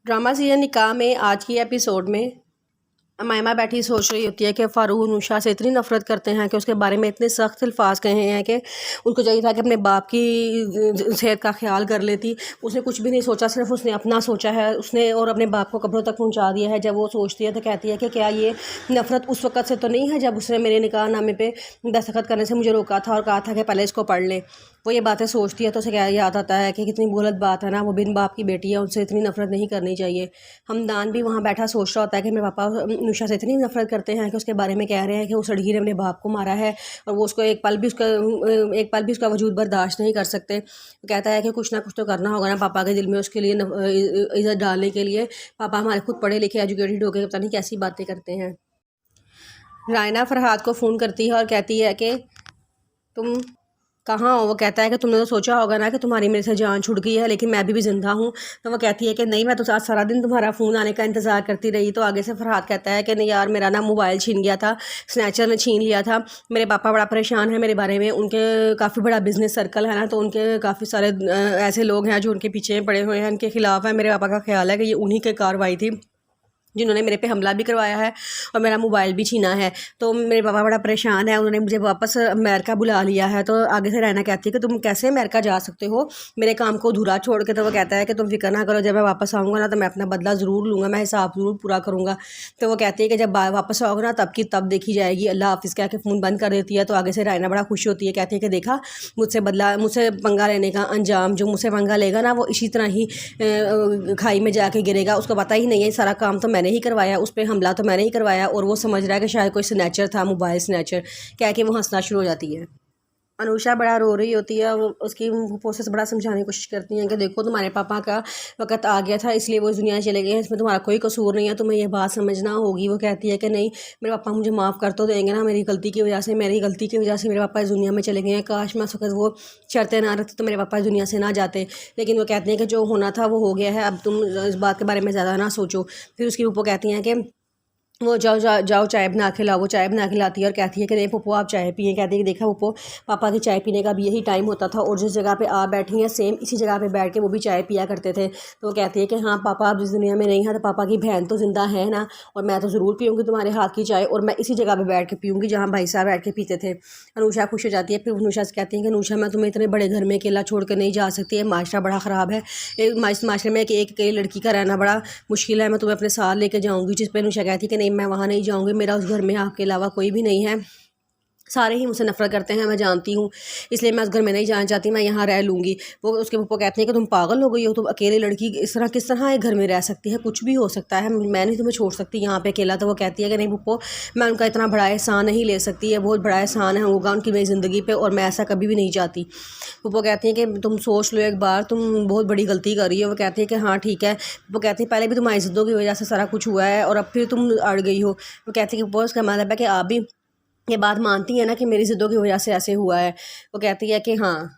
Drama serial निकाह में आज की एपिसोड में अमायमा बैठी सोच रही होती है कि फ़ारूक नूशा से इतनी नफ़रत करते हैं कि उसके बारे में इतने सख्त अल्फाज कहे हैं कि उनको चाहिए था कि अपने बाप की सेहत का ख्याल कर लेती। उसने कुछ भी नहीं सोचा, सिर्फ उसने अपना सोचा है उसने, और अपने बाप को कब्रों तक पहुंचा दिया है। जब वो सोचती है तो कहती है कि क्या ये नफ़रत उस वक़्त से तो नहीं है जब उसने मेरे निकाह नामे पे दस्तखत करने से मुझे रोका था और कहा था कि पहले इसको पढ़ ले। वो ये बातें सोचती है तो उसे क्या याद आता है कि कितनी गलत बात है ना, वो बिन बाप की बेटी है, उनसे इतनी नफ़रत नहीं करनी चाहिए। हमदान भी वहाँ बैठा सोच रहा होता है कि मेरे पापा नूशा से इतनी नफ़रत करते हैं कि उसके बारे में कह रहे हैं कि उस लड़की ने अपने बाप को मारा है और वो उसको एक पल भी उसका वजूद बर्दाश्त नहीं कर सकते। कहता है कि कुछ ना कुछ तो करना होगा ना पापा के दिल में उसके लिए इज़्ज़त डालने के लिए। पापा हमारे खुद पढ़े लिखे एजुकेटेड हो गए, पता नहीं कैसी बातें करते हैं। रायना फरहाद को फ़ोन करती है और कहती है कि तुम कहाँ हो। वो कहता है कि तुमने तो सोचा होगा ना कि तुम्हारी मेरे से जान छूट गई है, लेकिन मैं भी ज़िंदा हूँ। तो वो कहती है कि नहीं, मैं तो आज सारा दिन तुम्हारा फ़ोन आने का इंतज़ार करती रही। तो आगे से फरहाद कहता है कि नहीं यार, मेरा ना मोबाइल छीन गया था, स्नैचर ने छीन लिया था। मेरे पापा बड़ा परेशान है मेरे बारे में, उनके काफ़ी बड़ा बिजनेस सर्कल है ना, तो उनके काफ़ी सारे ऐसे लोग हैं जो उनके पीछे पड़े हुए हैं, उनके खिलाफ़ है। मेरे पापा का ख्याल है कि ये उन्हीं की कार्रवाई थी जिन्होंने मेरे पे हमला भी करवाया है और मेरा मोबाइल भी छीना है। तो मेरे पापा बड़ा परेशान है, उन्होंने मुझे वापस अमेरिका बुला लिया है। तो आगे से रैना कहती है कि तुम कैसे अमेरिका जा सकते हो मेरे काम को अधूरा छोड़ के। तो वो कहता है कि तुम फिक्र ना करो, जब मैं वापस आऊँगा ना तो मैं अपना बदला ज़रूर लूँगा, मैं हिसाब ज़रूर पूरा करूँगा। तो वो कहती है कि जब वापस आओगे ना तब की तब देखी जाएगी, अल्लाह हाफ़िज़ कह के फ़ोन बंद कर देती है। तो आगे से रैना बड़ा खुश होती है, कहती है कि देखा, मुझसे पंगा लेने का अंजाम, जो मुझसे पंगा लेगा ना वो इसी तरह ही खाई में जाके गिरेगा। उसको पता ही नहीं है सारा काम तो मैंने ही करवाया, उस पर हमला तो मैंने ही करवाया, और वो समझ रहा है कि शायद कोई स्नैचर था, मोबाइल स्नैचर। कह के वो हंसना शुरू हो जाती है। अनुषा बड़ा रो रही होती है, वो उसकी प्रोसेस बड़ा समझाने की कोशिश करती हैं कि देखो, तुम्हारे पापा का वक्त आ गया था इसलिए वो इस दुनिया से चले गए हैं, इसमें तुम्हारा कोई कसूर नहीं है, तुम्हें ये बात समझना होगी। वो कहती है कि नहीं, मेरे पापा मुझे माफ़ कर तो देंगे ना, मेरी गलती की वजह से मेरे पापा इस दुनिया में चले गए हैं। काश मैं उस वक्त वो शर्तें ना रखती तो मेरे पापा इस दुनिया से ना जाते। लेकिन वो कहते हैं कि जो होना था वो हो गया है, अब तुम इस बात के बारे में ज़्यादा ना सोचो। फिर उसकी पप्पो कहती हैं कि वो जाओ चाय बना के लाओ। वो चाय बना के लाती है और कहती है कि नहीं पप्पो आप चाय पिए। कहती है कि देखा पप्पो, पापा की चाय पीने का भी यही टाइम होता था और जिस जगह पे आप बैठी हैं सेम इसी जगह पे बैठ के वो भी चाय पिया करते थे। तो वो कहती है कि हाँ पापा, आप जिस दुनिया में नहीं हैं तो पापा की बहन तो ज़िंदा है ना, और मैं तो ज़रूर पीऊँगी तुम्हारे हाथ की चाय, और मैं इसी जगह पर बैठ के पीऊँगी जहाँ भाई साहब बैठ के पीते थे। अनुषा खुश हो जाती है। फिर अनुषा से कहती है कि अनुषा, मैं तुम्हें इतने बड़े घर में अकेला छोड़ कर नहीं जा सकती है, माशरा बड़ा ख़राब है। माशरे में एक अकेली लड़की का रहना बड़ा मुश्किल है, मैं तुम्हें अपने साथ लेके जाऊँगी। जिस पर अनुषा कहती है कि नहीं, मैं वहाँ नहीं जाऊँगी, मेरा उस घर में आपके अलावा कोई भी नहीं है, सारे ही मुझसे नफ़रत करते हैं, मैं जानती हूँ, इसलिए मैं उस घर में नहीं जाना चाहती, मैं यहाँ रह लूँगी। वो उसके पप्पो कहते हैं कि तुम पागल हो गई हो, तुम अकेली लड़की इस तरह किस तरह एक घर में रह सकती है, कुछ भी हो सकता है, मैं नहीं तुम्हें छोड़ सकती यहाँ पे अकेला। तो वो कहती है कि नहीं पप्पो, मैं उनका इतना बड़ा एहसान नहीं ले सकती, है बहुत बड़ा एहसान है होगा उनकी मेरी ज़िंदगी पर, और मैं ऐसा कभी भी नहीं चाहती। पप्पो कहती हैं कि तुम सोच लो एक बार, तुम बहुत बड़ी गलती कर रही हो। वो कहती है कि हाँ ठीक है। वो कहती है पहले भी तुम्हारी ज़िद्दों की वजह से सारा कुछ हुआ है और अब फिर तुम अड़ गई हो। वो कहती है कि पप्पो, इसका मतलब है कि आप भी ये बात मानती है ना कि मेरी ज़िद्दों की वजह से ऐसे हुआ है। वो कहती है कि हाँ।